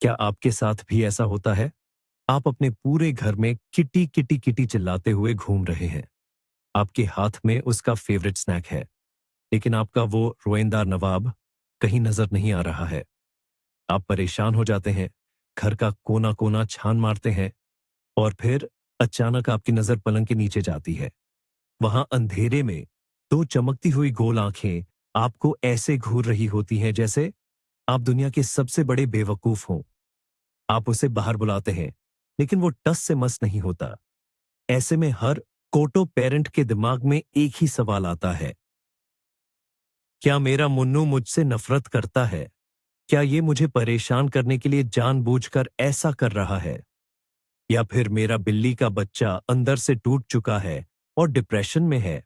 क्या आपके साथ भी ऐसा होता है? आप अपने पूरे घर में किटी किटी किटी चिल्लाते हुए घूम रहे हैं। आपके हाथ में उसका फेवरेट स्नैक है, लेकिन आपका वो रोएंदार नवाब कहीं नजर नहीं आ रहा है। आप परेशान हो जाते हैं, घर का कोना कोना छान मारते हैं और फिर अचानक आपकी नजर पलंग के नीचे जाती है। वहां अंधेरे में दो चमकती हुई गोल आंखें आपको ऐसे घूर रही होती हैं जैसे आप दुनिया के सबसे बड़े बेवकूफ हों। आप उसे बाहर बुलाते हैं, लेकिन वो टस से मस नहीं होता। ऐसे में हर कोटो पेरेंट के दिमाग में एक ही सवाल आता है, क्या मेरा मुन्नू मुझसे नफरत करता है? क्या ये मुझे परेशान करने के लिए जानबूझकर ऐसा कर रहा है? या फिर मेरा बिल्ली का बच्चा अंदर से टूट चुका है और डिप्रेशन में है?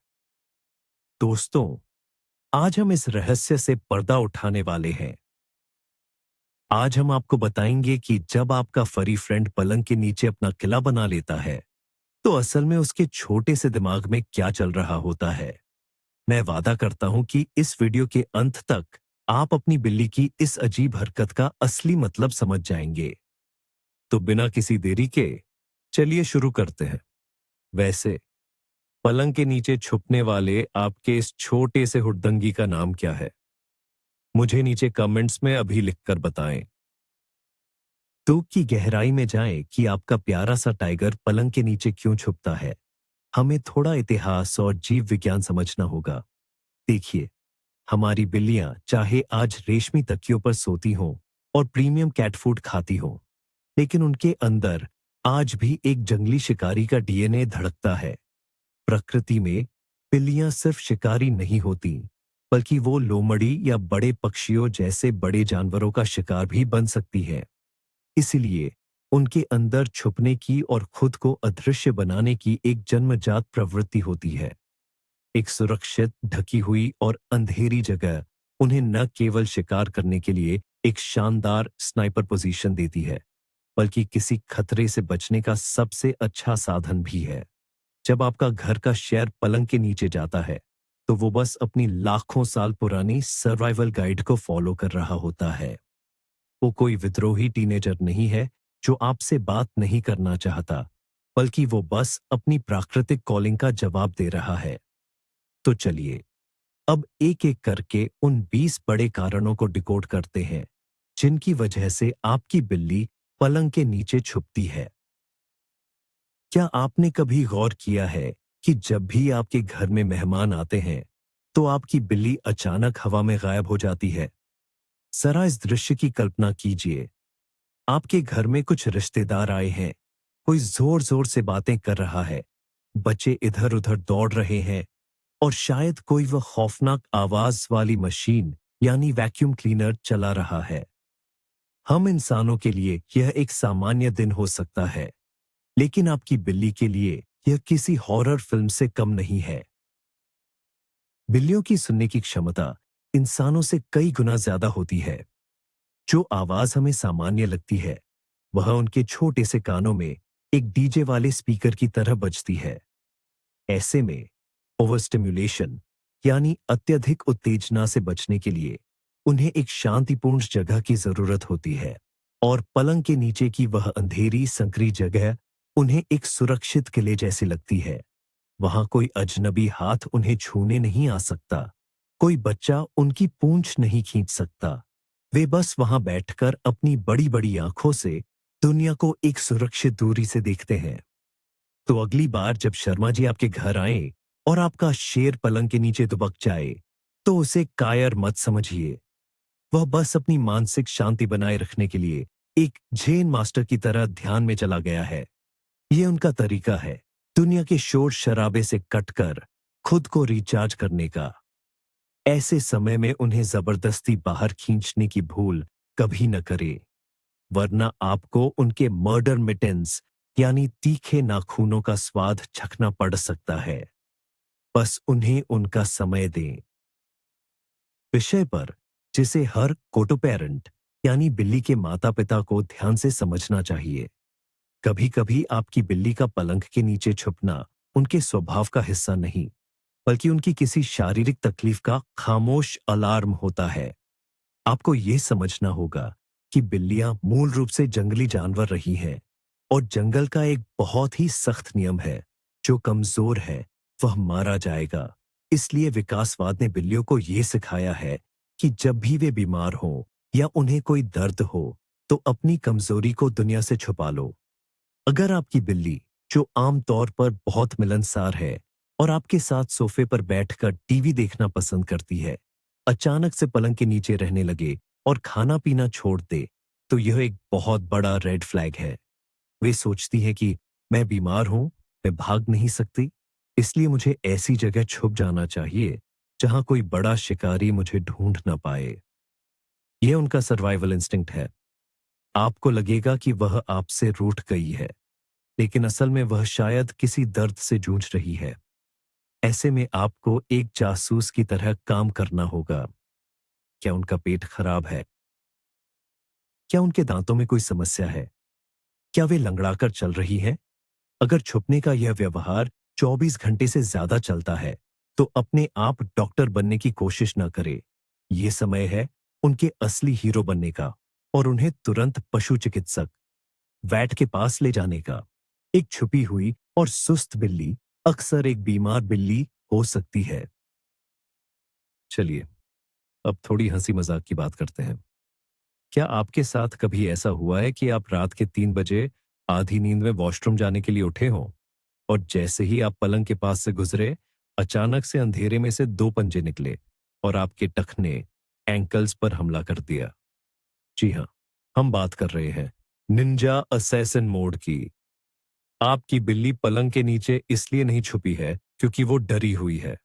दोस्तों, आज हम इस रहस्य से पर्दा उठाने वाले हैं। आज हम आपको बताएंगे कि जब आपका फरी फ्रेंड पलंग के नीचे अपना किला बना लेता है, तो असल में उसके छोटे से दिमाग में क्या चल रहा होता है। मैं वादा करता हूं कि इस वीडियो के अंत तक आप अपनी बिल्ली की इस अजीब हरकत का असली मतलब समझ जाएंगे। तो बिना किसी देरी के चलिए शुरू करते हैं। वैसे पलंग के नीचे छुपने वाले आपके इस छोटे से हुड़दंगी का नाम क्या है? मुझे नीचे कमेंट्स में अभी लिखकर बताएं। तो की गहराई में जाएं कि आपका प्यारा सा टाइगर पलंग के नीचे क्यों छुपता है। हमें थोड़ा इतिहास और जीव विज्ञान समझना होगा। देखिए, हमारी बिल्लियां चाहे आज रेशमी तकियों पर सोती हों और प्रीमियम कैट फूड खाती हों, लेकिन उनके अंदर आज भी एक जंगली शिकारी का डीएनए धड़कता है। प्रकृति में बिल्लियां सिर्फ शिकारी नहीं होती, बल्कि वो लोमड़ी या बड़े पक्षियों जैसे बड़े जानवरों का शिकार भी बन सकती है। इसलिए उनके अंदर छुपने की और खुद को अदृश्य बनाने की एक जन्मजात प्रवृत्ति होती है। एक सुरक्षित, ढकी हुई और अंधेरी जगह उन्हें न केवल शिकार करने के लिए एक शानदार स्नाइपर पोजीशन देती है, बल्कि किसी खतरे से बचने का सबसे अच्छा साधन भी है। जब आपका घर का शेर पलंग के नीचे जाता है, तो वो बस अपनी लाखों साल पुरानी सर्वाइवल गाइड को फॉलो कर रहा होता है। वो कोई विद्रोही टीनेजर नहीं है जो आपसे बात नहीं करना चाहता, बल्कि वो बस अपनी प्राकृतिक कॉलिंग का जवाब दे रहा है। तो चलिए अब एक एक करके उन 20 बड़े कारणों को डिकोड करते हैं, जिनकी वजह से आपकी बिल्ली पलंग के नीचे छुपती है। क्या आपने कभी गौर किया है कि जब भी आपके घर में मेहमान आते हैं, तो आपकी बिल्ली अचानक हवा में गायब हो जाती है? जरा इस दृश्य की कल्पना कीजिए। आपके घर में कुछ रिश्तेदार आए हैं, कोई जोर जोर से बातें कर रहा है, बच्चे इधर उधर दौड़ रहे हैं और शायद कोई वह खौफनाक आवाज वाली मशीन यानी वैक्यूम क्लीनर चला रहा है। हम इंसानों के लिए यह एक सामान्य दिन हो सकता है, लेकिन आपकी बिल्ली के लिए यह किसी हॉरर फिल्म से कम नहीं है। बिल्लियों की सुनने की क्षमता इंसानों से कई गुना ज्यादा होती है। जो आवाज हमें सामान्य लगती है, वह उनके छोटे से कानों में एक डीजे वाले स्पीकर की तरह बजती है। ऐसे में ओवर स्टिम्युलेशन यानी अत्यधिक उत्तेजना से बचने के लिए उन्हें एक शांतिपूर्ण जगह की जरूरत होती है, और पलंग के नीचे की वह अंधेरी संकरी जगह उन्हें एक सुरक्षित किले जैसी लगती है। वहां कोई अजनबी हाथ उन्हें छूने नहीं आ सकता, कोई बच्चा उनकी पूंछ नहीं खींच सकता। वे बस वहां बैठकर अपनी बड़ी बड़ी आंखों से दुनिया को एक सुरक्षित दूरी से देखते हैं। तो अगली बार जब शर्मा जी आपके घर आए और आपका शेर पलंग के नीचे दुबक जाए, तो उसे कायर मत समझिए। वह बस अपनी मानसिक शांति बनाए रखने के लिए एक झेन मास्टर की तरह ध्यान में चला गया है। ये उनका तरीका है दुनिया के शोर शराबे से कटकर खुद को रिचार्ज करने का। ऐसे समय में उन्हें जबरदस्ती बाहर खींचने की भूल कभी न करें, वरना आपको उनके मर्डर मिटेंस यानी तीखे नाखूनों का स्वाद चखना पड़ सकता है। बस उन्हें उनका समय दें। विषय पर जिसे हर कोटो पेरेंट यानी बिल्ली के माता पिता को ध्यान से समझना चाहिए। कभी कभी आपकी बिल्ली का पलंग के नीचे छुपना उनके स्वभाव का हिस्सा नहीं, बल्कि उनकी किसी शारीरिक तकलीफ का खामोश अलार्म होता है। आपको यह समझना होगा कि बिल्लियां मूल रूप से जंगली जानवर रही हैं और जंगल का एक बहुत ही सख्त नियम है, जो कमजोर है वह मारा जाएगा। इसलिए विकासवाद ने बिल्लियों को यह सिखाया है कि जब भी वे बीमार हों या उन्हें कोई दर्द हो तो अपनी कमजोरी को दुनिया से छुपा लो। अगर आपकी बिल्ली, जो आमतौर पर बहुत मिलनसार है और आपके साथ सोफे पर बैठकर टीवी देखना पसंद करती है, अचानक से पलंग के नीचे रहने लगे और खाना पीना छोड़ दे, तो यह एक बहुत बड़ा रेड फ्लैग है। वे सोचती है कि मैं बीमार हूं, मैं भाग नहीं सकती, इसलिए मुझे ऐसी जगह छुप जाना चाहिए जहां कोई बड़ा शिकारी मुझे ढूंढ ना पाए। यह उनका सर्वाइवल इंस्टिंक्ट है। आपको लगेगा कि वह आपसे रूठ गई है, लेकिन असल में वह शायद किसी दर्द से जूझ रही है। ऐसे में आपको एक जासूस की तरह काम करना होगा। क्या उनका पेट खराब है? क्या उनके दांतों में कोई समस्या है? क्या वे लंगड़ाकर चल रही हैं? अगर छुपने का यह व्यवहार 24 घंटे से ज्यादा चलता है, तो अपने आप डॉक्टर बनने की कोशिश न करें। यह समय है उनके असली हीरो बनने का और उन्हें तुरंत पशु चिकित्सक, वैट के पास ले जाने का। एक छुपी हुई और सुस्त बिल्ली अक्सर एक बीमार बिल्ली हो सकती है। चलिए, अब थोड़ी हंसी मजाक की बात करते हैं। क्या आपके साथ कभी ऐसा हुआ है कि आप रात के 3 बजे आधी नींद में वॉशरूम जाने के लिए उठे हों और जैसे ही आप पलंग के पास से गुजरे, अचानक से अंधेरे में से 2 पंजे निकले और आपके टखने एंकल्स पर हमला कर दिया? जी हाँ, हम बात कर रहे हैं निंजा असैसिन मोड की। आपकी बिल्ली पलंग के नीचे इसलिए नहीं छुपी है क्योंकि वो डरी हुई है।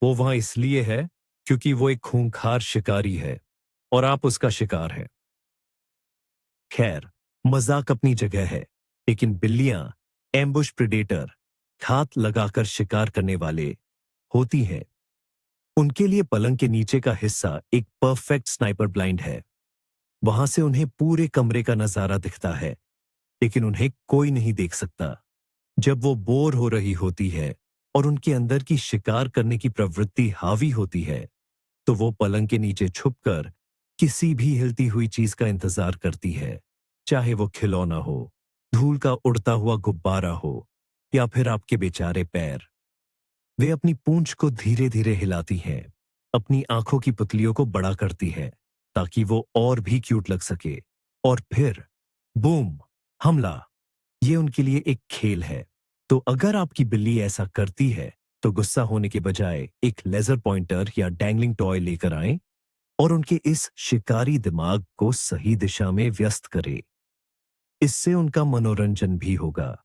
वो वहां इसलिए है क्योंकि वो एक खूंखार शिकारी है और आप उसका शिकार है। खैर, मजाक अपनी जगह है, लेकिन बिल्लियां एम्बुश प्रेडेटर, घात लगाकर शिकार करने वाले होती हैं। उनके लिए पलंग के नीचे का हिस्सा एक परफेक्ट स्नाइपर ब्लाइंड है। वहां से उन्हें पूरे कमरे का नजारा दिखता है, लेकिन उन्हें कोई नहीं देख सकता। जब वो बोर हो रही होती है और उनके अंदर की शिकार करने की प्रवृत्ति हावी होती है, तो वो पलंग के नीचे छुपकर किसी भी हिलती हुई चीज का इंतजार करती है, चाहे वो खिलौना हो, धूल का उड़ता हुआ गुब्बारा हो या फिर आपके बेचारे पैर। वे अपनी पूंछ को धीरे धीरे हिलाती हैं, अपनी आंखों की पुतलियों को बड़ा करती है ताकि वो और भी क्यूट लग सके, और फिर बूम, हमला। ये उनके लिए एक खेल है। तो अगर आपकी बिल्ली ऐसा करती है, तो गुस्सा होने के बजाय एक लेजर पॉइंटर या डैंगलिंग टॉय लेकर आएं और उनके इस शिकारी दिमाग को सही दिशा में व्यस्त करें। इससे उनका मनोरंजन भी होगा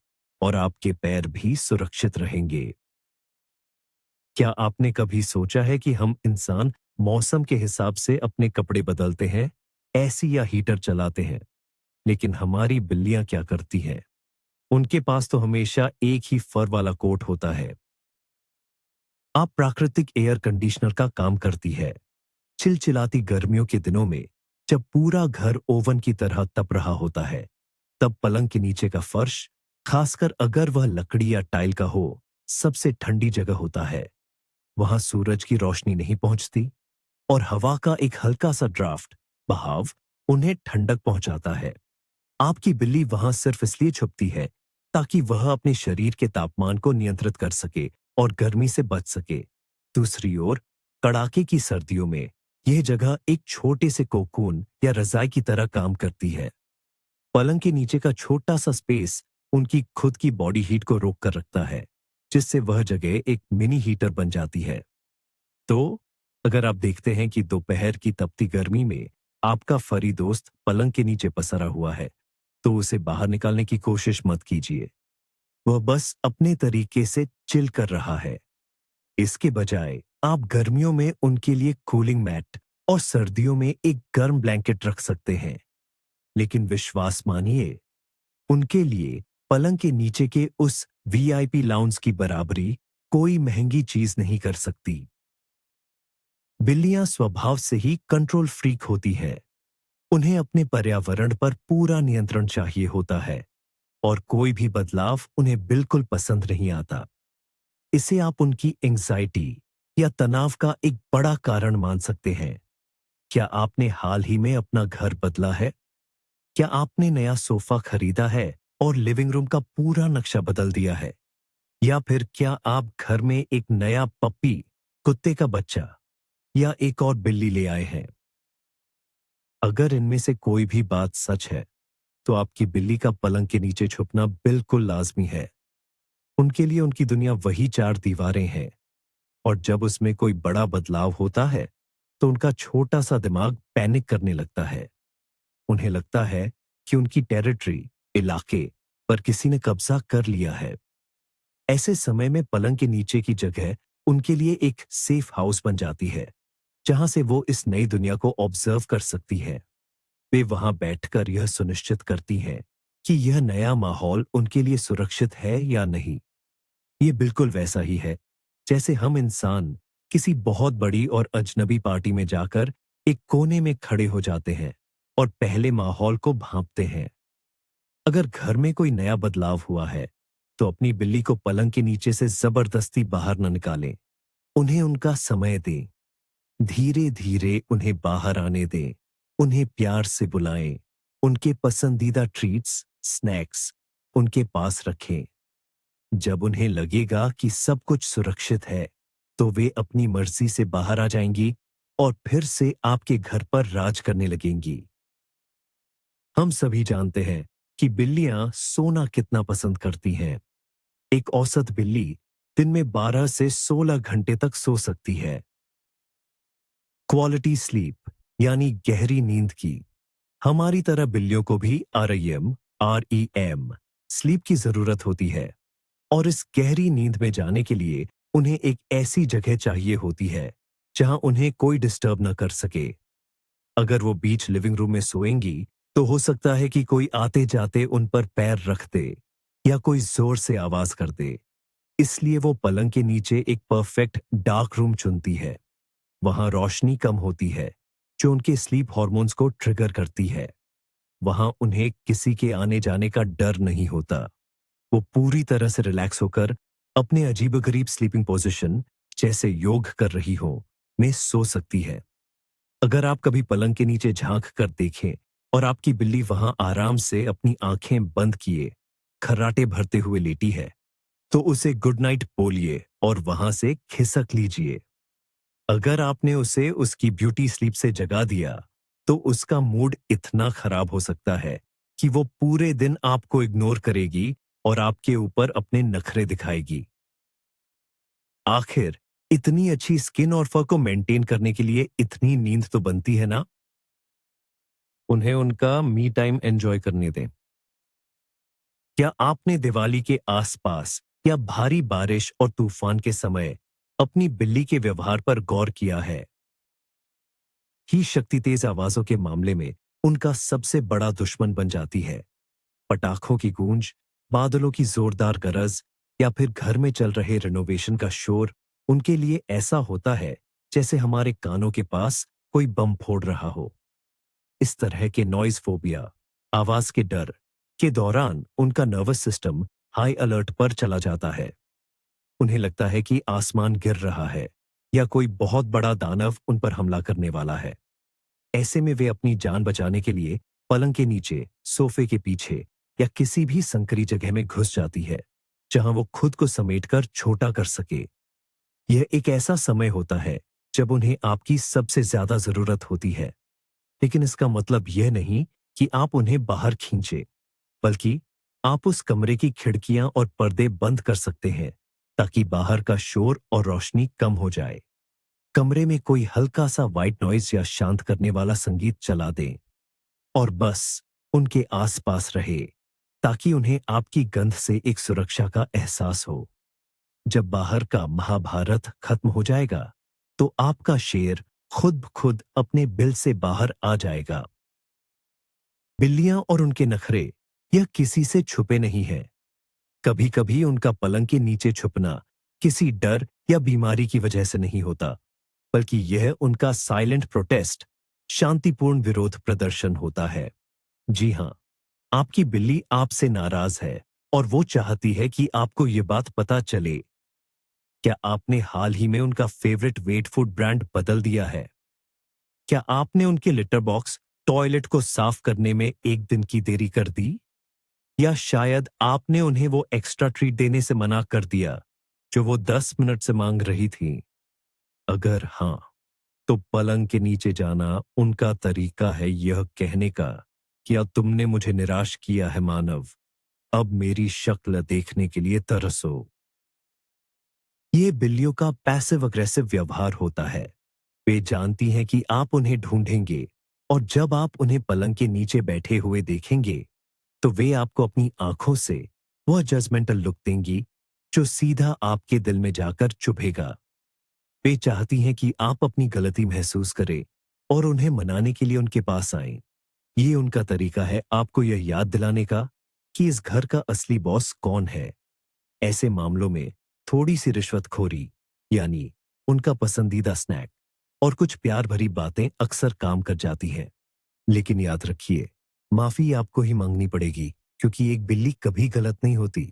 और आपके पैर भी सुरक्षित रहेंगे। क्या आपने कभी सोचा है कि हम इंसान मौसम के हिसाब से अपने कपड़े बदलते हैं, एसी या हीटर चलाते हैं, लेकिन हमारी बिल्लियां क्या करती हैं? उनके पास तो हमेशा एक ही फर वाला कोट होता है। आप प्राकृतिक एयर कंडीशनर का काम करती है। चिलचिलाती गर्मियों के दिनों में जब पूरा घर ओवन की तरह तप रहा होता है, तब पलंग के नीचे का फर्श, खासकर अगर वह लकड़ी या टाइल का हो, सबसे ठंडी जगह होता है। वहां सूरज की रोशनी नहीं पहुंचती और हवा का एक हल्का सा ड्राफ्ट, बहाव, उन्हें ठंडक पहुंचाता है। आपकी बिल्ली वहां सिर्फ इसलिए छुपती है ताकि वह अपने शरीर के तापमान को नियंत्रित कर सके और गर्मी से बच सके। दूसरी ओर, कड़ाके की सर्दियों में यह जगह एक छोटे से कोकून या रजाई की तरह काम करती है। पलंग के नीचे का छोटा सा स्पेस उनकी खुद की बॉडी हीट को रोक कर रखता है, जिससे वह जगह एक मिनी हीटर बन जाती है। तो अगर आप देखते हैं कि दोपहर की तपती गर्मी में आपका फरी दोस्त पलंग के नीचे पसरा हुआ है, तो उसे बाहर निकालने की कोशिश मत कीजिए। वह बस अपने तरीके से चिल कर रहा है। इसके बजाय आप गर्मियों में उनके लिए कूलिंग मैट और सर्दियों में एक गर्म ब्लैंकेट रख सकते हैं। लेकिन विश्वास मानिए, उनके लिए पलंग के नीचे के उस वीआईपी लाउंज की बराबरी कोई महंगी चीज नहीं कर सकती। बिल्लियां स्वभाव से ही कंट्रोल फ्रीक होती है। उन्हें अपने पर्यावरण पर पूरा नियंत्रण चाहिए होता है और कोई भी बदलाव उन्हें बिल्कुल पसंद नहीं आता। इसे आप उनकी एंग्जाइटी या तनाव का एक बड़ा कारण मान सकते हैं। क्या आपने हाल ही में अपना घर बदला है क्या आपने नया सोफा खरीदा है और लिविंग रूम का पूरा नक्शा बदल दिया है? या फिर क्या आप घर में एक नया पप्पी, कुत्ते का बच्चा या एक और बिल्ली ले आए हैं? अगर इनमें से कोई भी बात सच है, तो आपकी बिल्ली का पलंग के नीचे छुपना बिल्कुल लाजमी है। उनके लिए उनकी दुनिया वही चार दीवारें हैं, और जब उसमें कोई बड़ा बदलाव होता है, तो उनका छोटा सा दिमाग पैनिक करने लगता है। उन्हें लगता है कि उनकी टेरिटरी, इलाके पर किसी ने कब्जा कर लिया है। ऐसे समय में पलंग के नीचे की जगह उनके लिए एक सेफ हाउस बन जाती है, जहां से वो इस नई दुनिया को ऑब्जर्व कर सकती है। वे वहां बैठकर यह सुनिश्चित करती हैं कि यह नया माहौल उनके लिए सुरक्षित है या नहीं। ये बिल्कुल वैसा ही है जैसे हम इंसान किसी बहुत बड़ी और अजनबी पार्टी में जाकर एक कोने में खड़े हो जाते हैं और पहले माहौल को भांपते हैं। अगर घर में कोई नया बदलाव हुआ है, तो अपनी बिल्ली को पलंग के नीचे से जबरदस्ती बाहर न निकालें। उन्हें उनका समय दें। धीरे धीरे उन्हें बाहर आने दें। उन्हें प्यार से बुलाएं। उनके पसंदीदा ट्रीट्स, स्नैक्स उनके पास रखें। जब उन्हें लगेगा कि सब कुछ सुरक्षित है, तो वे अपनी मर्जी से बाहर आ जाएंगी और फिर से आपके घर पर राज करने लगेंगी। हम सभी जानते हैं कि बिल्लियां सोना कितना पसंद करती हैं। एक औसत बिल्ली दिन में 12 से 16 घंटे तक सो सकती है। क्वालिटी स्लीप यानी गहरी नींद की हमारी तरह बिल्लियों को भी REM स्लीप की जरूरत होती है, और इस गहरी नींद में जाने के लिए उन्हें एक ऐसी जगह चाहिए होती है जहां उन्हें कोई डिस्टर्ब न कर सके। अगर वो बीच लिविंग रूम में सोएंगी, तो हो सकता है कि कोई आते जाते उन पर पैर रख दे या कोई जोर से आवाज कर दे। इसलिए वो पलंग के नीचे एक परफेक्ट डार्क रूम चुनती है। वहां रोशनी कम होती है, जो उनके स्लीप हॉर्मोन्स को ट्रिगर करती है। वहां उन्हें किसी के आने जाने का डर नहीं होता। वो पूरी तरह से रिलैक्स होकर अपने अजीबोगरीब स्लीपिंग पोजीशन, जैसे योग कर रही हो, में सो सकती है। अगर आप कभी पलंग के नीचे झांक कर देखें और आपकी बिल्ली वहां आराम से अपनी आंखें बंद किए खर्राटे भरते हुए लेटी है, तो उसे गुड नाइट बोलिए और वहां से खिसक लीजिए। अगर आपने उसे उसकी ब्यूटी स्लीप से जगा दिया, तो उसका मूड इतना खराब हो सकता है कि वो पूरे दिन आपको इग्नोर करेगी और आपके ऊपर अपने नखरे दिखाएगी। आखिर इतनी अच्छी स्किन और फर को मेंटेन करने के लिए इतनी नींद तो बनती है ना। उन्हें उनका मी टाइम एंजॉय करने दें। क्या आपने दिवाली के आसपास या भारी बारिश और तूफान के समय अपनी बिल्ली के व्यवहार पर गौर किया है? ही शक्ति तेज आवाजों के मामले में उनका सबसे बड़ा दुश्मन बन जाती है। पटाखों की गूंज, बादलों की जोरदार गरज या फिर घर में चल रहे रिनोवेशन का शोर उनके लिए ऐसा होता है जैसे हमारे कानों के पास कोई बम फोड़ रहा हो। इस तरह के नॉइज फोबिया, आवाज के डर के दौरान उनका नर्वस सिस्टम हाई अलर्ट पर चला जाता है। उन्हें लगता है कि आसमान गिर रहा है या कोई बहुत बड़ा दानव उन पर हमला करने वाला है। ऐसे में वे अपनी जान बचाने के लिए पलंग के नीचे, सोफे के पीछे या किसी भी संकरी जगह में घुस जाती है, जहां वो खुद को समेटकर छोटा कर सके। यह एक ऐसा समय होता है जब उन्हें आपकी सबसे ज्यादा जरूरत होती है। लेकिन इसका मतलब यह नहीं कि आप उन्हें बाहर खींचे, बल्कि आप उस कमरे की खिड़कियां और पर्दे बंद कर सकते हैं, ताकि बाहर का शोर और रोशनी कम हो जाए। कमरे में कोई हल्का सा व्हाइट नॉइज या शांत करने वाला संगीत चला दें और बस उनके आसपास रहे, ताकि उन्हें आपकी गंध से एक सुरक्षा का एहसास हो। जब बाहर का महाभारत खत्म हो जाएगा, तो आपका शेर खुद ब खुद अपने बिल से बाहर आ जाएगा। बिल्लियां और उनके नखरे यह किसी से छुपे नहीं हैं। कभी कभी उनका पलंग के नीचे छुपना किसी डर या बीमारी की वजह से नहीं होता, बल्कि यह उनका साइलेंट प्रोटेस्ट, शांतिपूर्ण विरोध प्रदर्शन होता है। जी हां, आपकी बिल्ली आपसे नाराज है और वो चाहती है कि आपको ये बात पता चले। क्या आपने हाल ही में उनका फेवरेट वेट फूड ब्रांड बदल दिया है? क्या आपने उनके लिटर बॉक्स टॉयलेट को साफ करने में एक दिन की देरी कर दी? या शायद आपने उन्हें वो एक्स्ट्रा ट्रीट देने से मना कर दिया जो वो 10 मिनट से मांग रही थी? अगर हाँ, तो पलंग के नीचे जाना उनका तरीका है यह कहने का कि अब तुमने मुझे निराश किया है मानव, अब मेरी शक्ल देखने के लिए तरसो। ये बिल्लियों का पैसिव अग्रेसिव व्यवहार होता है। वे जानती हैं कि आप उन्हें ढूंढेंगे और जब आप उन्हें पलंग के नीचे बैठे हुए देखेंगे तो वे आपको अपनी आंखों से वह जजमेंटल लुक देंगी जो सीधा आपके दिल में जाकर चुभेगा। वे चाहती हैं कि आप अपनी गलती महसूस करें और उन्हें मनाने के लिए उनके पास आएं। ये उनका तरीका है आपको यह याद दिलाने का कि इस घर का असली बॉस कौन है। ऐसे मामलों में थोड़ी सी रिश्वतखोरी, यानी उनका पसंदीदा स्नैक और कुछ प्यार भरी बातें अक्सर काम कर जाती हैं। लेकिन याद रखिए, माफी आपको ही मांगनी पड़ेगी क्योंकि एक बिल्ली कभी गलत नहीं होती।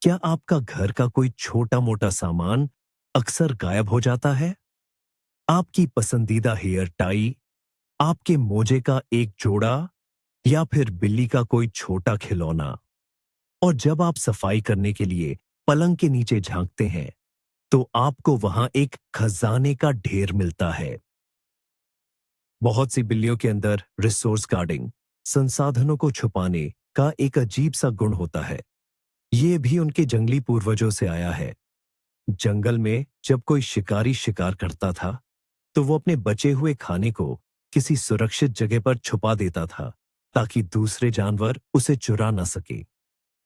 क्या आपका घर का कोई छोटा मोटा सामान अक्सर गायब हो जाता है? आपकी पसंदीदा हेयर टाई, आपके मोजे का एक जोड़ा या फिर बिल्ली का कोई छोटा खिलौना? और जब आप सफाई करने के लिए पलंग के नीचे झांकते हैं तो आपको वहां एक खजाने का ढेर मिलता है। बहुत सी बिल्लियों के अंदर रिसोर्स गार्डिंग, संसाधनों को छुपाने का एक अजीब सा गुण होता है। ये भी उनके जंगली पूर्वजों से आया है। जंगल में जब कोई शिकारी शिकार करता था तो वो अपने बचे हुए खाने को किसी सुरक्षित जगह पर छुपा देता था ताकि दूसरे जानवर उसे चुरा ना सके।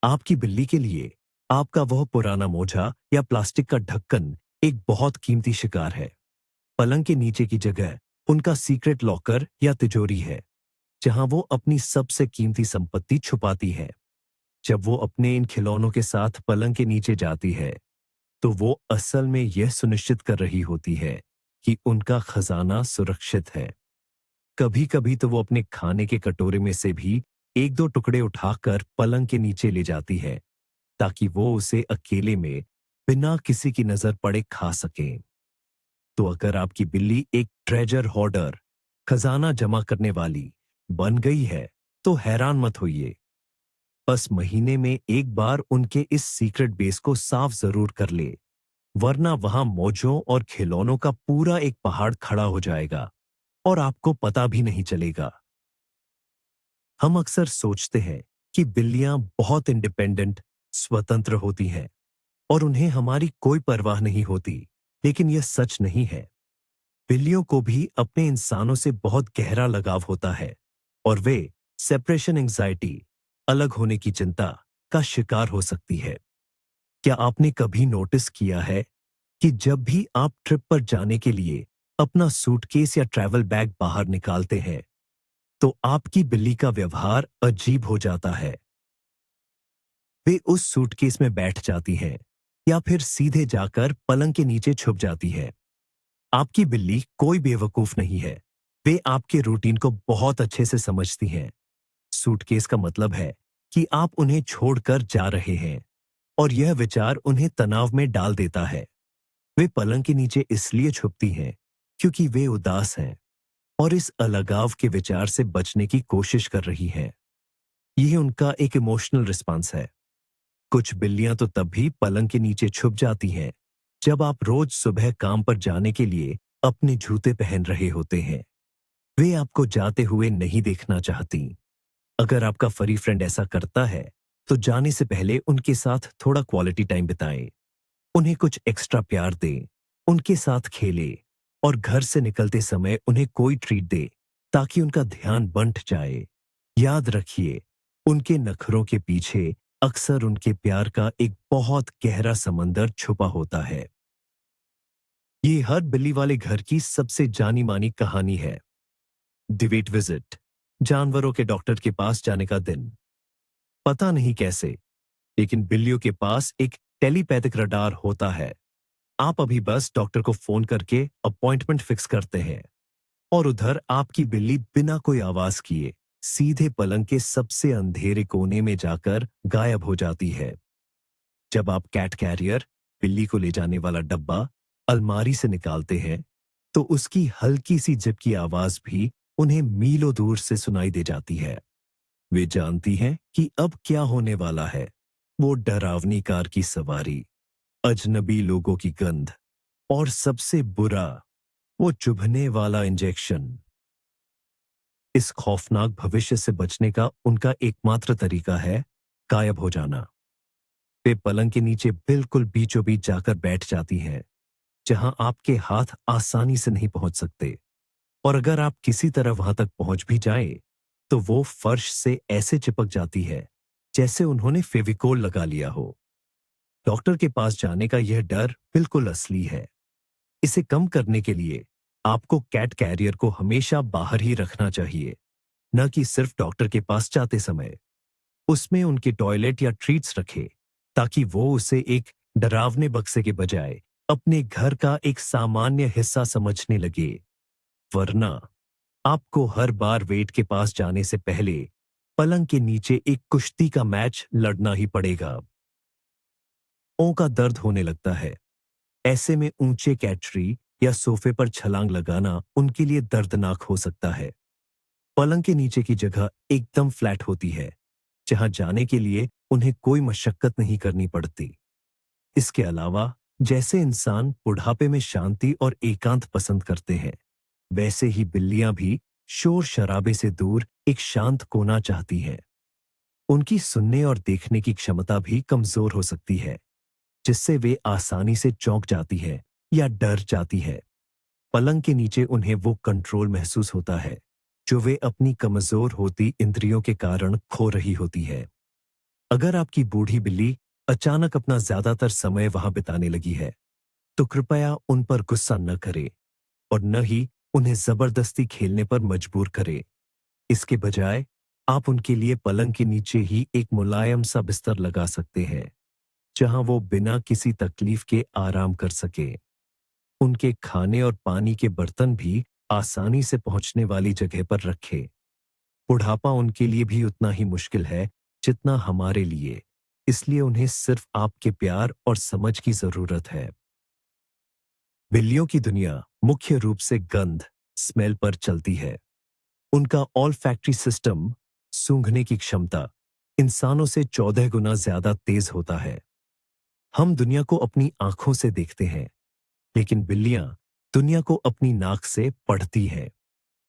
आपकी बिल्ली के लिए आपका वह पुराना मोजा या प्लास्टिक का ढक्कन एक बहुत कीमती शिकार है। पलंग के नीचे की जगह उनका सीक्रेट लॉकर या तिजोरी है जहां वो अपनी सबसे कीमती संपत्ति छुपाती है। जब वो अपने इन खिलौनों के साथ पलंग के नीचे जाती है तो वो असल में यह सुनिश्चित कर रही होती है कि उनका खजाना सुरक्षित है। कभी कभी तो वो अपने खाने के कटोरे में से भी एक दो टुकड़े उठाकर पलंग के नीचे ले जाती है ताकि वो उसे अकेले में बिना किसी की नजर पड़े खा सकें। तो अगर आपकी बिल्ली एक ट्रेजर होर्डर, खजाना जमा करने वाली बन गई है तो हैरान मत होइए। बस महीने में एक बार उनके इस सीक्रेट बेस को साफ जरूर कर ले, वरना वहां मौजों और खिलौनों का पूरा एक पहाड़ खड़ा हो जाएगा और आपको पता भी नहीं चलेगा। हम अक्सर सोचते हैं कि बिल्लियां बहुत इंडिपेंडेंट, स्वतंत्र होती हैं और उन्हें हमारी कोई परवाह नहीं होती, लेकिन यह सच नहीं है। बिल्लियों को भी अपने इंसानों से बहुत गहरा लगाव होता है और वे सेपरेशन एंजाइटी, अलग होने की चिंता का शिकार हो सकती है। क्या आपने कभी नोटिस किया है कि जब भी आप ट्रिप पर जाने के लिए अपना सूटकेस या ट्रैवल बैग बाहर निकालते हैं तो आपकी बिल्ली का व्यवहार अजीब हो जाता है? वे उस सूटकेस में बैठ जाती हैं या फिर सीधे जाकर पलंग के नीचे छुप जाती है। आपकी बिल्ली कोई बेवकूफ नहीं है। वे आपके रूटीन को बहुत अच्छे से समझती हैं। सूटकेस का मतलब है कि आप उन्हें छोड़कर जा रहे हैं और यह विचार उन्हें तनाव में डाल देता है। वे पलंग के नीचे इसलिए छुपती हैं क्योंकि वे उदास हैं और इस अलगाव के विचार से बचने की कोशिश कर रही हैं। यह उनका एक इमोशनल रिस्पॉन्स है। कुछ बिल्लियां तो तब भी पलंग के नीचे छुप जाती हैं जब आप रोज सुबह काम पर जाने के लिए अपने जूते पहन रहे होते हैं। वे आपको जाते हुए नहीं देखना चाहती। अगर आपका फरी फ्रेंड ऐसा करता है तो जाने से पहले उनके साथ थोड़ा क्वालिटी टाइम बिताएं, उन्हें कुछ एक्स्ट्रा प्यार दें, उनके साथ खेलें और घर से निकलते समय उन्हें कोई ट्रीट दे ताकि उनका ध्यान बंट जाए। याद रखिए, उनके नखरों के पीछे अक्सर उनके प्यार का एक बहुत गहरा समंदर छुपा होता है। ये हर बिल्ली वाले घर की सबसे जानी मानी कहानी है। डिबेट विजिट, जानवरों के डॉक्टर के पास जाने का दिन। पता नहीं कैसे, लेकिन बिल्लियों के पास एक टेलीपैथिक रडार होता है। आप अभी बस डॉक्टर को फोन करके अपॉइंटमेंट फिक्स करते हैं और उधर आपकी बिल्ली बिना कोई आवाज किए सीधे पलंग के सबसे अंधेरे कोने में जाकर गायब हो जाती है। जब आप कैट कैरियर, बिल्ली को ले जाने वाला डब्बा अलमारी से निकालते हैं तो उसकी हल्की सी जिप की आवाज भी उन्हें मीलों दूर से सुनाई दे जाती है। वे जानती हैं कि अब क्या होने वाला है। वो डरावनी कार की सवारी, अजनबी लोगों की गंध और सबसे बुरा, वो चुभने वाला इंजेक्शन। इस खौफनाक भविष्य से बचने का उनका एकमात्र तरीका है गायब हो जाना। वे पलंग के नीचे बिल्कुल बीचों बीच जाकर बैठ जाती हैं, जहां आपके हाथ आसानी से नहीं पहुंच सकते। और अगर आप किसी तरह वहां तक पहुंच भी जाए, तो वो फर्श से ऐसे चिपक जाती है जैसे उन्होंने फेविकोल लगा लिया हो। डॉक्टर के पास जाने का यह डर बिल्कुल असली है। इसे कम करने के लिए आपको कैट कैरियर को हमेशा बाहर ही रखना चाहिए, न कि सिर्फ डॉक्टर के पास जाते समय। उसमें उनके टॉयलेट या ट्रीट्स रखे, ताकि वो उसे एक डरावने बक्से के बजाय अपने घर का एक सामान्य हिस्सा समझने लगे। वरना आपको हर बार वेट के पास जाने से पहले पलंग के नीचे एक कुश्ती का मैच लड़ना ही पड़ेगा। ओं का दर्द होने लगता है। ऐसे में ऊंचे कैट्री या सोफे पर छलांग लगाना उनके लिए दर्दनाक हो सकता है। पलंग के नीचे की जगह एकदम फ्लैट होती है, जहां जाने के लिए उन्हें कोई मशक्कत नहीं करनी पड़ती। इसके अलावा, जैसे इंसान बुढ़ापे में शांति और एकांत पसंद करते हैं, वैसे ही बिल्लियां भी शोर शराबे से दूर एक शांत कोना चाहती हैं। उनकी सुनने और देखने की क्षमता भी कमजोर हो सकती है, जिससे वे आसानी से चौंक जाती है या डर जाती है। पलंग के नीचे उन्हें वो कंट्रोल महसूस होता है, जो वे अपनी कमजोर होती इंद्रियों के कारण खो रही होती है। अगर आपकी बूढ़ी बिल्ली अचानक अपना ज्यादातर समय वहां बिताने लगी है, तो कृपया उन पर गुस्सा न करें और न ही उन्हें जबरदस्ती खेलने पर मजबूर करें। इसके बजाय आप उनके लिए पलंग के नीचे ही एक मुलायम सा बिस्तर लगा सकते हैं, जहां वो बिना किसी तकलीफ के आराम कर सके। उनके खाने और पानी के बर्तन भी आसानी से पहुंचने वाली जगह पर रखें। बुढ़ापा उनके लिए भी उतना ही मुश्किल है जितना हमारे लिए, इसलिए उन्हें सिर्फ आपके प्यार और समझ की जरूरत है। बिल्लियों की दुनिया मुख्य रूप से गंध, स्मेल पर चलती है। उनका ऑल्फैक्टरी सिस्टम, सूंघने की क्षमता, इंसानों से 14 गुना ज्यादा तेज होता है। हम दुनिया को अपनी आंखों से देखते हैं, लेकिन बिल्लियां दुनिया को अपनी नाक से पढ़ती हैं।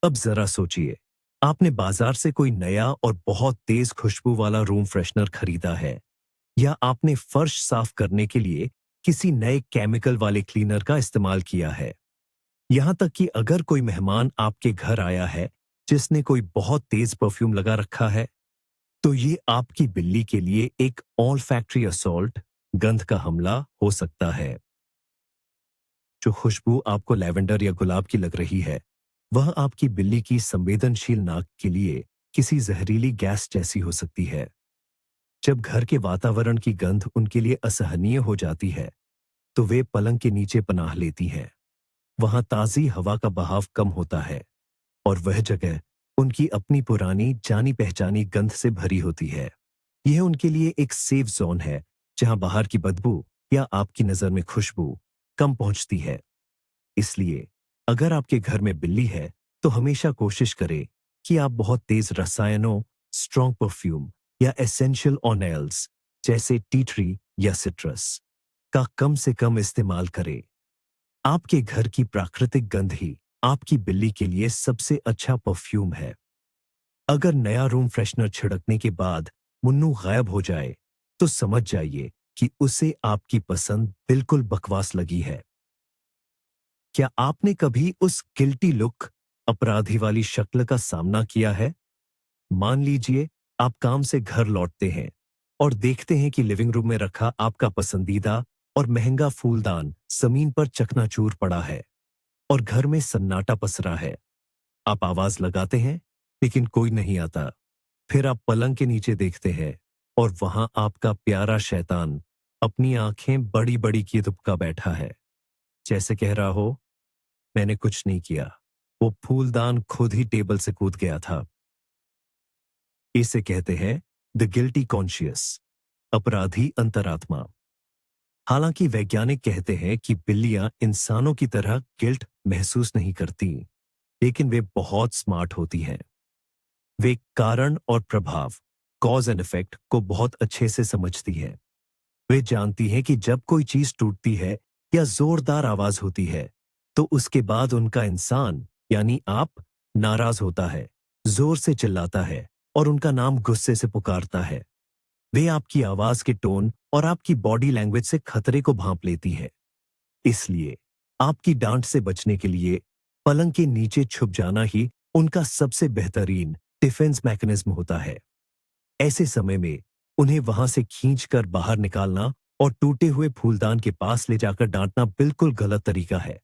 अब जरा सोचिए, आपने बाजार से कोई नया और बहुत तेज खुशबू वाला रूम फ्रेशनर खरीदा है, या आपने फर्श साफ करने के लिए किसी नए केमिकल वाले क्लीनर का इस्तेमाल किया है। यहां तक कि अगर कोई मेहमान आपके घर आया है जिसने कोई बहुत तेज परफ्यूम लगा रखा है, तो ये आपकी बिल्ली के लिए एक ऑल फैक्ट्री असॉल्ट, गंध का हमला हो सकता है। जो खुशबू आपको लैवेंडर या गुलाब की लग रही है, वह आपकी बिल्ली की संवेदनशील नाक के लिए किसी जहरीली गैस जैसी हो सकती है। जब घर के वातावरण की गंध उनके लिए असहनीय हो जाती है, तो वे पलंग के नीचे पनाह लेती हैं। वहां ताजी हवा का बहाव कम होता है और वह जगह उनकी अपनी पुरानी जानी पहचानी गंध से भरी होती है। यह उनके लिए एक सेफ जोन है, जहां बाहर की बदबू या आपकी नजर में खुशबू कम पहुंचती है। इसलिए अगर आपके घर में बिल्ली है, तो हमेशा कोशिश करें कि आप बहुत तेज रसायनों, स्ट्रॉन्ग परफ्यूम या एसेंशियल ऑनेल्स जैसे टी ट्री या सिट्रस का कम से कम इस्तेमाल करें। आपके घर की प्राकृतिक गंध ही आपकी बिल्ली के लिए सबसे अच्छा परफ्यूम है। अगर नया रूम फ्रेशनर छिड़कने के बाद मुन्नू गायब हो जाए, तो समझ जाइए कि उसे आपकी पसंद बिल्कुल बकवास लगी है। क्या आपने कभी उस गिल्टी लुक, अपराधी वाली शक्ल का सामना किया है? मान लीजिए आप काम से घर लौटते हैं और देखते हैं कि लिविंग रूम में रखा आपका पसंदीदा और महंगा फूलदान जमीन पर चकनाचूर पड़ा है और घर में सन्नाटा पसरा है। आप आवाज लगाते हैं, लेकिन कोई नहीं आता। फिर आप पलंग के नीचे देखते हैं और वहां आपका प्यारा शैतान अपनी आंखें बड़ी बड़ी किए दुबका बैठा है, जैसे कह रहा हो, मैंने कुछ नहीं किया, वो फूलदान खुद ही टेबल से कूद गया था। इसे कहते हैं द गिल्टी कॉन्शियस, अपराधी अंतरात्मा। हालांकि वैज्ञानिक कहते हैं कि बिल्लियां इंसानों की तरह गिल्ट महसूस नहीं करती। लेकिन वे बहुत स्मार्ट होती हैं। वे कारण और प्रभाव, कॉज एंड इफेक्ट को बहुत अच्छे से समझती हैं। वे जानती हैं कि जब कोई चीज टूटती है या जोरदार आवाज होती है, तो उसके बाद उनका इंसान यानी आप नाराज होता है, जोर से चिल्लाता है और उनका नाम गुस्से से पुकारता है। वे आपकी आवाज के टोन और आपकी बॉडी लैंग्वेज से खतरे को भांप लेती है। इसलिए आपकी डांट से बचने के लिए पलंग के नीचे छुप जाना ही उनका सबसे बेहतरीन डिफेंस मैकेनिज्म होता है। ऐसे समय में उन्हें वहां से खींचकर बाहर निकालना और टूटे हुए फूलदान के पास ले जाकर डांटना बिल्कुल गलत तरीका है।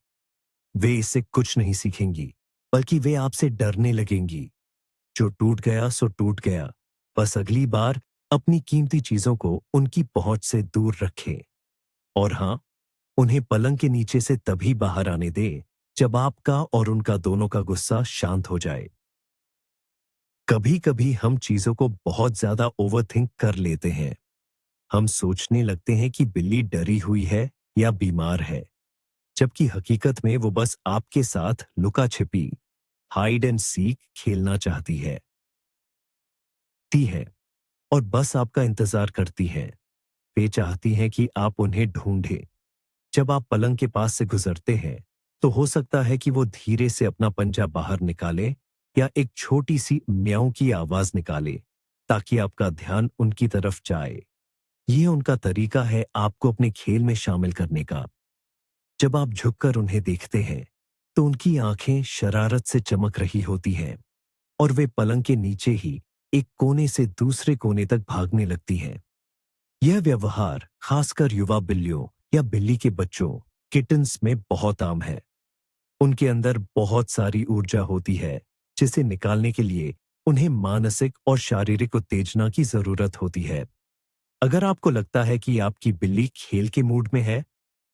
वे इससे कुछ नहीं सीखेंगी, बल्कि वे आपसे डरने लगेंगी। जो टूट गया सो टूट गया। बस अगली बार अपनी कीमती चीजों को उनकी पहुंच से दूर रखें। और हां, उन्हें पलंग के नीचे से तभी बाहर आने दें जब आपका और उनका दोनों का गुस्सा शांत हो जाए। कभी कभी हम चीजों को बहुत ज्यादा ओवरथिंक कर लेते हैं। हम सोचने लगते हैं कि बिल्ली डरी हुई है या बीमार है, जबकि हकीकत में वो बस आपके साथ लुका छिपी हाइड एंड सीक खेलना चाहती है ती है और बस आपका इंतजार करती है। वे चाहती हैं कि आप उन्हें ढूंढें। जब आप पलंग के पास से गुजरते हैं, तो हो सकता है कि वो धीरे से अपना पंजा बाहर निकाले या एक छोटी सी म्याऊं की आवाज निकाले, ताकि आपका ध्यान उनकी तरफ जाए। ये उनका तरीका है आपको अपने खेल में शामिल करने का। जब आप झुककर उन्हें देखते हैं, तो उनकी आंखें शरारत से चमक रही होती हैं और वे पलंग के नीचे ही एक कोने से दूसरे कोने तक भागने लगती हैं। यह व्यवहार खासकर युवा बिल्लियों या बिल्ली के बच्चों किटन्स में बहुत आम है। उनके अंदर बहुत सारी ऊर्जा होती है, जिसे निकालने के लिए उन्हें मानसिक और शारीरिक उत्तेजना की जरूरत होती है। अगर आपको लगता है कि आपकी बिल्ली खेल के मूड में है,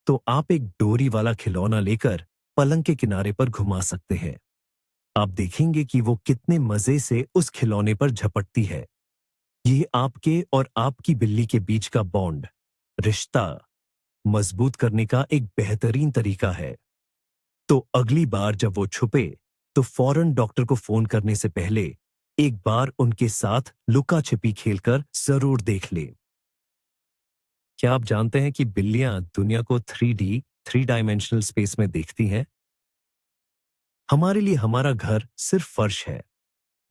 तो आप एक डोरी वाला खिलौना लेकर पलंग के किनारे पर घुमा सकते हैं। आप देखेंगे कि वो कितने मजे से उस खिलौने पर झपटती है। ये आपके और आपकी बिल्ली के बीच का बॉन्ड, रिश्ता मजबूत करने का एक बेहतरीन तरीका है। तो अगली बार जब वो छुपे, तो फौरन डॉक्टर को फोन करने से पहले एक बार उनके साथ लुका छिपी खेलकर जरूर देख ले। क्या आप जानते हैं कि बिल्लियां दुनिया को 3D, थ्री डायमेंशनल स्पेस में देखती हैं? हमारे लिए हमारा घर सिर्फ फर्श है,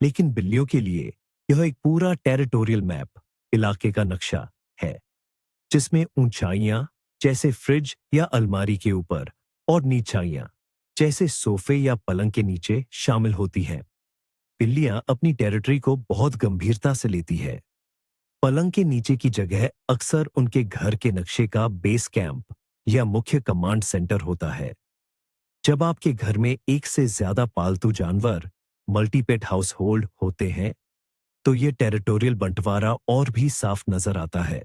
लेकिन बिल्लियों के लिए यह एक पूरा टेरिटोरियल मैप, इलाके का नक्शा है, जिसमें ऊंचाइयां जैसे फ्रिज या अलमारी के ऊपर और नीचाइयां जैसे सोफे या पलंग के नीचे शामिल होती हैं। बिल्लियां अपनी टेरिटरी को बहुत गंभीरता से लेती है। पलंग के नीचे की जगह अक्सर उनके घर के नक्शे का बेस कैंप या मुख्य कमांड सेंटर होता है। जब आपके घर में एक से ज्यादा पालतू जानवर, मल्टीपेट हाउस होल्ड होते हैं, तो ये टेरिटोरियल बंटवारा और भी साफ नजर आता है।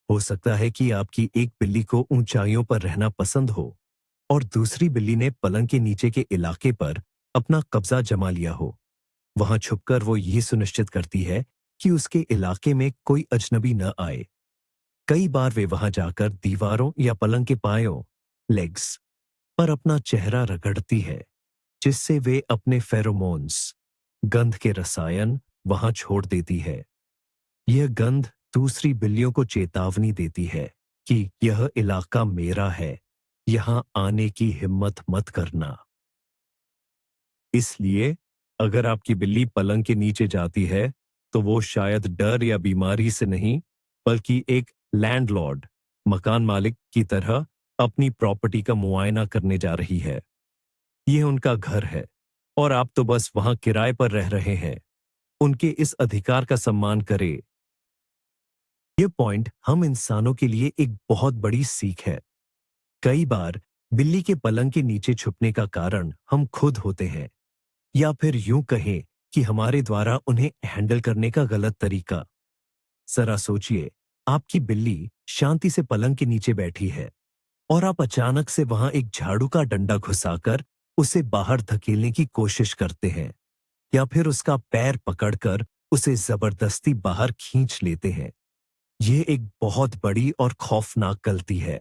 हो सकता है कि आपकी एक बिल्ली को ऊंचाइयों पर रहना पसंद हो और दूसरी बिल्ली ने पलंग के नीचे के इलाके पर अपना कब्जा जमा लिया हो। वहां छुपकर वो ये सुनिश्चित करती है कि उसके इलाके में कोई अजनबी न आए। कई बार वे वहां जाकर दीवारों या पलंग के पायों, लेग्स पर अपना चेहरा रगड़ती है, जिससे वे अपने फेरोमोन्स, गंध के रसायन वहां छोड़ देती है। यह गंध दूसरी बिल्लियों को चेतावनी देती है कि यह इलाका मेरा है, यहां आने की हिम्मत मत करना। इसलिए अगर आपकी बिल्ली पलंग के नीचे जाती है, तो वो शायद डर या बीमारी से नहीं, बल्कि एक लैंडलॉर्ड, मकान मालिक की तरह अपनी प्रॉपर्टी का मुआयना करने जा रही है। यह उनका घर है और आप तो बस वहां किराए पर रह रहे हैं। उनके इस अधिकार का सम्मान करें। यह पॉइंट हम इंसानों के लिए एक बहुत बड़ी सीख है। कई बार बिल्ली के पलंग के नीचे छुपने का कारण हम खुद होते हैं, या फिर यूं कहें कि हमारे द्वारा उन्हें हैंडल करने का गलत तरीका। जरा सोचिए, आपकी बिल्ली शांति से पलंग के नीचे बैठी है और आप अचानक से वहां एक झाड़ू का डंडा घुसाकर उसे बाहर धकेलने की कोशिश करते हैं, या फिर उसका पैर पकड़कर उसे जबरदस्ती बाहर खींच लेते हैं। यह एक बहुत बड़ी और खौफनाक गलती है।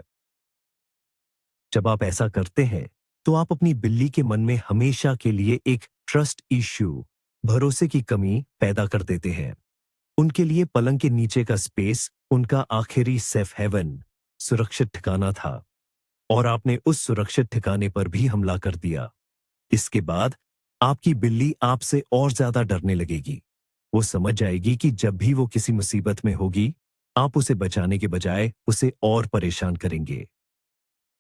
जब आप ऐसा करते हैं, तो आप अपनी बिल्ली के मन में हमेशा के लिए एक ट्रस्ट इश्यू, भरोसे की कमी पैदा कर देते हैं। उनके लिए पलंग के नीचे का स्पेस उनका आखिरी सेफ हेवन, सुरक्षित ठिकाना था, और आपने उस सुरक्षित ठिकाने पर भी हमला कर दिया। इसके बाद आपकी बिल्ली आपसे और ज्यादा डरने लगेगी। वो समझ जाएगी कि जब भी वो किसी मुसीबत में होगी, आप उसे बचाने के बजाय उसे और परेशान करेंगे।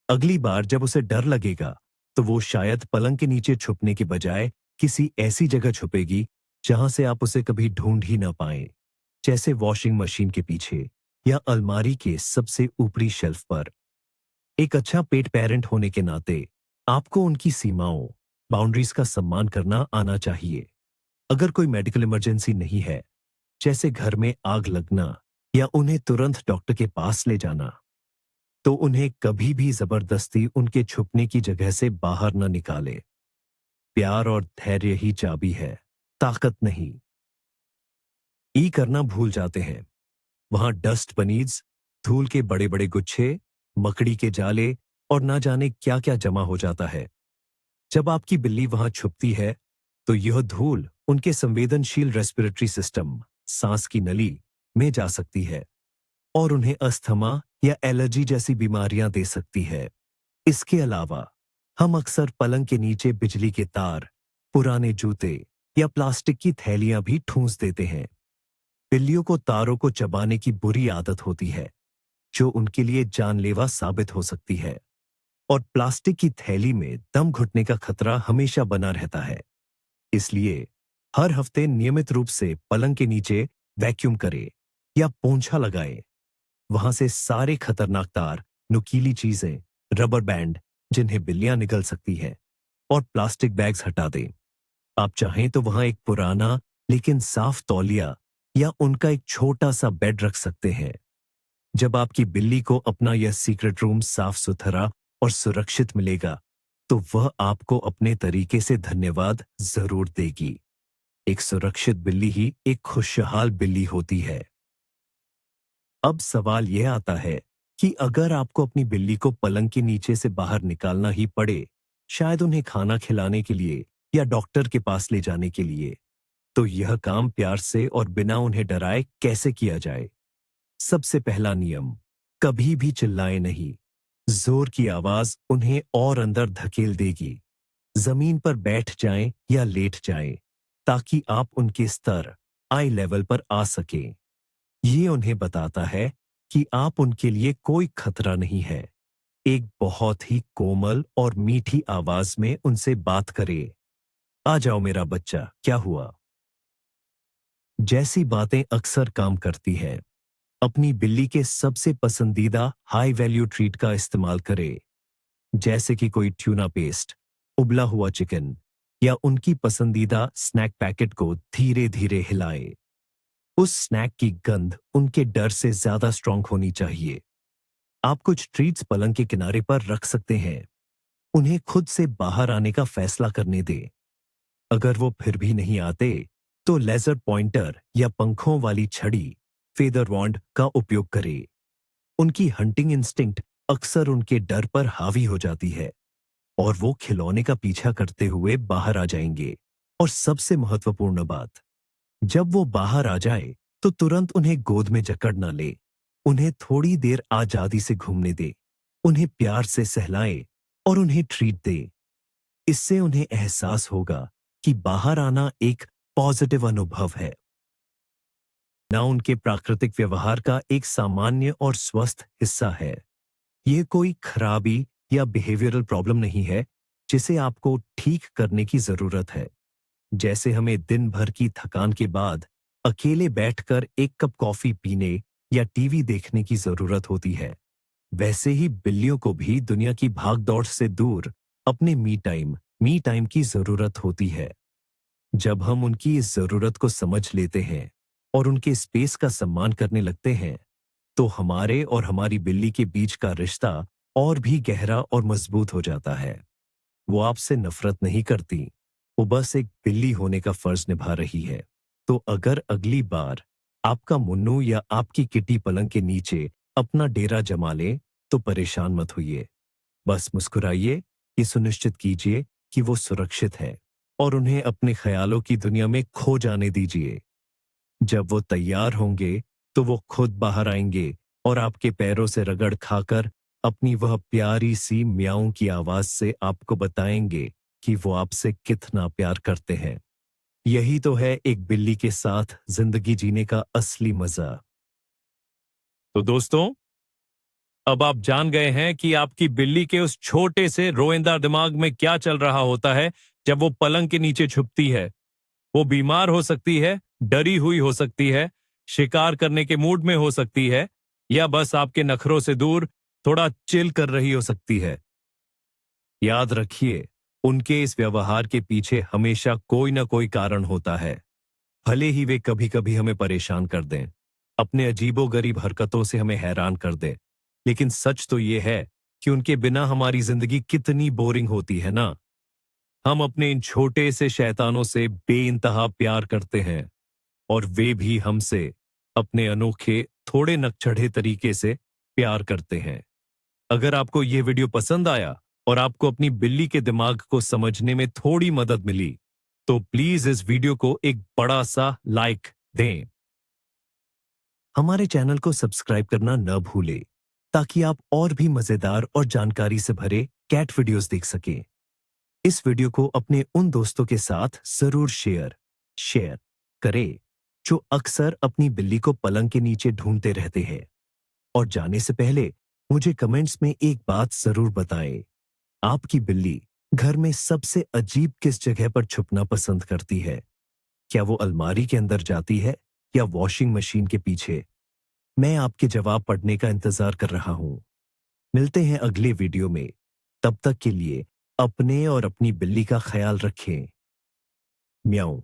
अगली बार जब उसे डर लगेगा, तो वो शायद पलंग के नीचे छुपने के बजाय किसी ऐसी जगह छुपेगी जहां से आप उसे कभी ढूंढ ही ना पाएं, जैसे वॉशिंग मशीन के पीछे या अलमारी के सबसे ऊपरी शेल्फ पर। एक अच्छा पेट पेरेंट होने के नाते आपको उनकी सीमाओं, बाउंड्रीज का सम्मान करना आना चाहिए। अगर कोई मेडिकल इमरजेंसी नहीं है, जैसे घर में आग लगना या उन्हें तुरंत डॉक्टर के पास ले जाना, तो उन्हें कभी भी जबरदस्ती उनके छुपने की जगह से बाहर न निकाले। प्यार और धैर्य ही चाबी है, ताकत नहीं। ई करना भूल जाते हैं। वहां डस्ट बनीज, धूल के बड़े बड़े गुच्छे, मकड़ी के जाले और ना जाने क्या क्या जमा हो जाता है। जब आपकी बिल्ली वहां छुपती है, तो यह धूल उनके संवेदनशील रेस्पिरेटरी सिस्टम, सांस की नली में जा सकती है और उन्हें अस्थमा या एलर्जी जैसी बीमारियां दे सकती है। इसके अलावा हम अक्सर पलंग के नीचे बिजली के तार, पुराने जूते या प्लास्टिक की थैलियां भी ठूंस देते हैं। बिल्लियों को तारों को चबाने की बुरी आदत होती है, जो उनके लिए जानलेवा साबित हो सकती है, और प्लास्टिक की थैली में दम घुटने का खतरा हमेशा बना रहता है। इसलिए हर हफ्ते नियमित रूप से पलंग के नीचे वैक्यूम करें या पोंछा लगाएं। वहां से सारे खतरनाक तार, नुकीली चीजें, रबर बैंड जिन्हें बिल्लियां निगल सकती हैं, और प्लास्टिक बैग्स हटा दें। आप चाहें तो वहां एक पुराना लेकिन साफ तौलिया या उनका एक छोटा सा बेड रख सकते हैं। जब आपकी बिल्ली को अपना यह सीक्रेट रूम साफ सुथरा और सुरक्षित मिलेगा, तो वह आपको अपने तरीके से धन्यवाद जरूर देगी। एक सुरक्षित बिल्ली ही एक खुशहाल बिल्ली होती है। अब सवाल यह आता है कि अगर आपको अपनी बिल्ली को पलंग के नीचे से बाहर निकालना ही पड़े, शायद उन्हें खाना खिलाने के लिए या डॉक्टर के पास ले जाने के लिए, तो यह काम प्यार से और बिना उन्हें डराए कैसे किया जाए। सबसे पहला नियम, कभी भी चिल्लाएं नहीं। जोर की आवाज उन्हें और अंदर धकेल देगी। जमीन पर बैठ जाएं या लेट जाएं, ताकि आप उनके स्तर, आई लेवल पर आ सकें। ये उन्हें बताता है कि आप उनके लिए कोई खतरा नहीं है। एक बहुत ही कोमल और मीठी आवाज में उनसे बात करें। आ जाओ मेरा बच्चा, क्या हुआ? जैसी बातें अक्सर काम करती हैं। अपनी बिल्ली के सबसे पसंदीदा हाई वैल्यू ट्रीट का इस्तेमाल करें, जैसे कि कोई ट्यूना पेस्ट, उबला हुआ चिकन या उनकी पसंदीदा स्नैक पैकेट को धीरे धीरे हिलाएं। उस स्नैक की गंध उनके डर से ज्यादा स्ट्रांग होनी चाहिए। आप कुछ ट्रीट्स पलंग के किनारे पर रख सकते हैं। उन्हें खुद से बाहर आने का फैसला करने दें। अगर वो फिर भी नहीं आते, तो लेजर पॉइंटर या पंखों वाली छड़ी, फेदर वॉन्ड का उपयोग करें। उनकी हंटिंग इंस्टिंक्ट अक्सर उनके डर पर हावी हो जाती है और वो खिलौने का पीछा करते हुए बाहर आ जाएंगे। और सबसे महत्वपूर्ण बात, जब वो बाहर आ जाए, तो तुरंत उन्हें गोद में जकड़ ना ले। उन्हें थोड़ी देर आजादी से घूमने दे। उन्हें प्यार से सहलाए और उन्हें ट्रीट दे। इससे उन्हें एहसास होगा कि बाहर आना एक पॉजिटिव अनुभव है, ना उनके प्राकृतिक व्यवहार का एक सामान्य और स्वस्थ हिस्सा है। यह कोई खराबी या बिहेवियरल प्रॉब्लम नहीं है जिसे आपको ठीक करने की जरूरत है। जैसे हमें दिन भर की थकान के बाद अकेले बैठकर एक कप कॉफी पीने या टीवी देखने की जरूरत होती है, वैसे ही बिल्लियों को भी दुनिया की भागदौड़ से दूर अपने मी टाइम की जरूरत होती है। जब हम उनकी इस जरूरत को समझ लेते हैं और उनके स्पेस का सम्मान करने लगते हैं, तो हमारे और हमारी बिल्ली के बीच का रिश्ता और भी गहरा और मजबूत हो जाता है। वो आपसे नफरत नहीं करती, वो बस एक बिल्ली होने का फर्ज निभा रही है। तो अगर अगली बार आपका मुन्नू या आपकी किटी पलंग के नीचे अपना डेरा जमा ले, तो परेशान मत होइए। बस मुस्कुराइए ये सुनिश्चित कीजिए कि वो सुरक्षित है और उन्हें अपने ख्यालों की दुनिया में खो जाने दीजिए। जब वो तैयार होंगे, तो वो खुद बाहर आएंगे और आपके पैरों से रगड़ खाकर अपनी वह प्यारी सी म्याऊं की आवाज से आपको बताएंगे कि वो आपसे कितना प्यार करते हैं। यही तो है एक बिल्ली के साथ जिंदगी जीने का असली मजा। तो दोस्तों, अब आप जान गए हैं कि आपकी बिल्ली के उस छोटे से रोएंदार दिमाग में क्या चल रहा होता है जब वो पलंग के नीचे छुपती है। वो बीमार हो सकती है, डरी हुई हो सकती है, शिकार करने के मूड में हो सकती है, या बस आपके नखरों से दूर थोड़ा चिल कर रही हो सकती है। याद रखिए, उनके इस व्यवहार के पीछे हमेशा कोई ना कोई कारण होता है। भले ही वे कभी कभी हमें परेशान कर दें, अपने अजीबोगरीब हरकतों से हमें हैरान कर दें, लेकिन सच तो यह है कि उनके बिना हमारी जिंदगी कितनी बोरिंग होती है ना। हम अपने इन छोटे से शैतानों से बेइंतहा प्यार करते हैं और वे भी हमसे अपने अनोखे, थोड़े नकचढ़े तरीके से प्यार करते हैं। अगर आपको यह वीडियो पसंद आया और आपको अपनी बिल्ली के दिमाग को समझने में थोड़ी मदद मिली, तो प्लीज इस वीडियो को एक बड़ा सा लाइक दें। हमारे चैनल को सब्सक्राइब करना न भूलें, ताकि आप और भी मजेदार और जानकारी से भरे कैट वीडियोस देख सकें। इस वीडियो को अपने उन दोस्तों के साथ जरूर शेयर करें जो अक्सर अपनी बिल्ली को पलंग के नीचे ढूंढते रहते हैं। और जाने से पहले मुझे कमेंट्स में एक बात जरूर बताएं, आपकी बिल्ली घर में सबसे अजीब किस जगह पर छुपना पसंद करती है? क्या वो अलमारी के अंदर जाती है या वॉशिंग मशीन के पीछे? मैं आपके जवाब पढ़ने का इंतजार कर रहा हूं। मिलते हैं अगले वीडियो में। तब तक के लिए अपने और अपनी बिल्ली का ख्याल रखें। म्याऊं।